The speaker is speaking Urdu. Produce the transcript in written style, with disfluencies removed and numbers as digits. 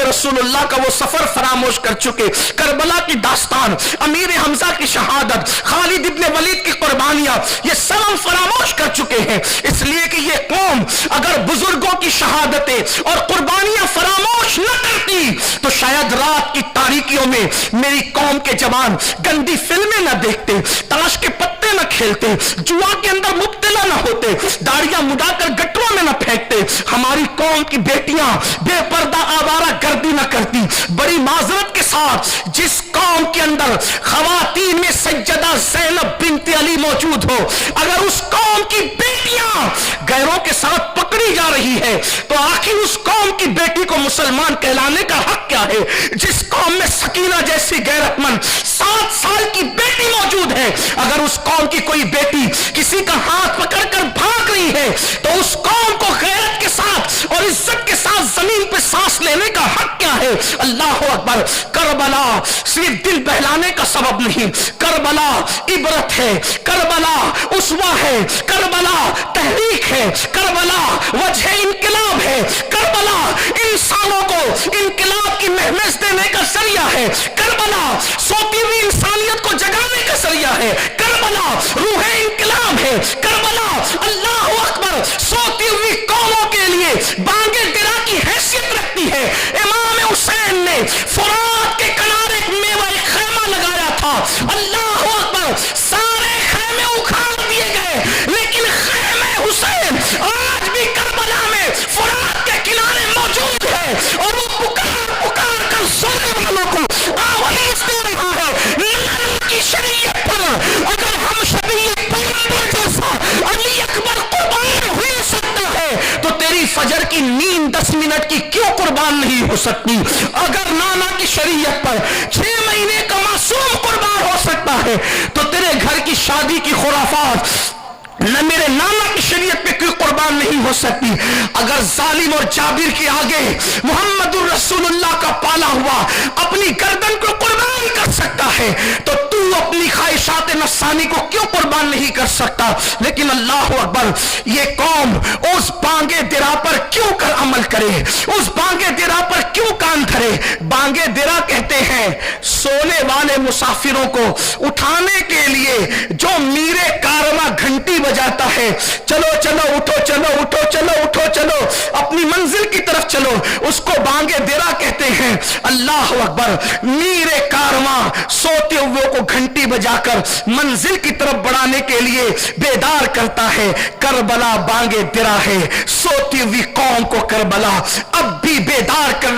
میں رسول اللہ کا وہ سفر فراموش کر چکے، کربلا کی داستان، امیر حمزہ کی شہادت، خالد ابن ولید کی قربانیاں، یہ سب ہم فراموش کر چکے ہیں، اس لیے کہ یہ قوم اگر بزرگوں کی شہادتیں اور قربانیاں فراموش نہ کرتی تو شاید رات کی تاریکیوں میں میری قوم کے جوان گندی فلمیں نہ دیکھتے، تاش کے پتے نہ کھیلتے، جوا کے اندر مبتلا نہ ہوتے، داڑیاں مڈا کر گٹروں میں نہ پھینکتے، ہماری قوم کی بیٹیاں بے پردہ آوارہ گردی نہ کرتی۔ بڑی معذرت کے ساتھ جس قوم کے اندر خواتین میں سیدہ زینب بنت علی موجود ہو، اگر اس قوم کی بیٹیاں غیروں کے ساتھ پکڑی جا رہی ہے تو آخر اس قوم کی بیٹی کو مسلمان کہلانے کا حق کیا ہے؟ جس قوم میں سکینہ جیسی غیرت مند 7 سال کی بیٹی موجود ہے، اگر اس قوم کی کوئی بیٹی کسی کا ہاتھ پکڑ کر بھاگ رہی ہے تو اس قوم کو غیرت کے ساتھ اور عزت کے ساتھ زمین پہ سانس لینے کا حق کیا ہے؟ اللہ اکبر۔ کربلا صرف دل بہلانے کا سبب نہیں، کربلا عبرت ہے، کربلا اسوہ ہے، کربلا تحریک ہے، کربلا وجہ انقلاب ہے، کربلا انسانوں کو انقلاب کی مہمز دینے کا ذریعہ ہے، کربلا سوتی ہوئی انسانیت کو جگانے کا ذریعہ ہے، کربلا روح انقلاب ہے، کربلا اللہ اکبر سوتی ہوئی قوموں کے لیے بانگ درا کی حیثیت رکھتی ہے۔ امام حسین نے فرات کے کنارے ایک میوہ خیمہ لگایا تھا، اللہ اکبر سارے خیمے اکھاڑ دیے گئے لیکن خیمہ حسین آج بھی کربلا میں فرات کے کنارے موجود ہے اور وہ پکار پکار کر سونے والوں کو آواز دے رہا ہے، اللہ کی شریعت پر اگر ہم شبیہ پیغمبر جیسا علی اکبر قربان ہو سکتا ہے تو تیری فجر کی نیند 10 منٹ کی کیوں قربان نہیں ہو سکتی؟ اگر نانا کی شریعت پر 6 مہینے کا معصوم قربان ہو سکتا ہے تو تیرے گھر کی شادی کی خرافات نہ میرے نانا کی شریعت پہ کیوں قربان نہیں ہو سکتی؟ اگر ظالم اور جابر کے آگے محمد الرسول اللہ کا پالا ہوا اپنی گردن کو قربان کر سکتا ہے تو تو اپنی خواہشات نفسانی کو کیوں قربان نہیں کر سکتا؟ لیکن اللہ اکبر یہ قوم اس بانگے درا پر کیوں کر عمل کرے، اس بانگے درا پر کیوں کام کرے؟ بانگے درا کہتے ہیں سونے والے مسافروں کو اٹھانے کے لیے جو میرے کارواں گھنٹی بجاتا ہے، چلو چلو اٹھو چلو اٹھو چلو اٹھو چلو اپنی منزل کی طرف چلو، اس کو بانگے درا کہتے ہیں۔ اللہ اکبر میرے کارواں سوتے ہوئے کو گھنٹی بجا کر منزل کی طرف بڑھانے کے لیے بیدار کرتا ہے۔ کربلا بانگے درا ہے، سوتی ہوئی قوم کو کربلا اب بھی بیدار کر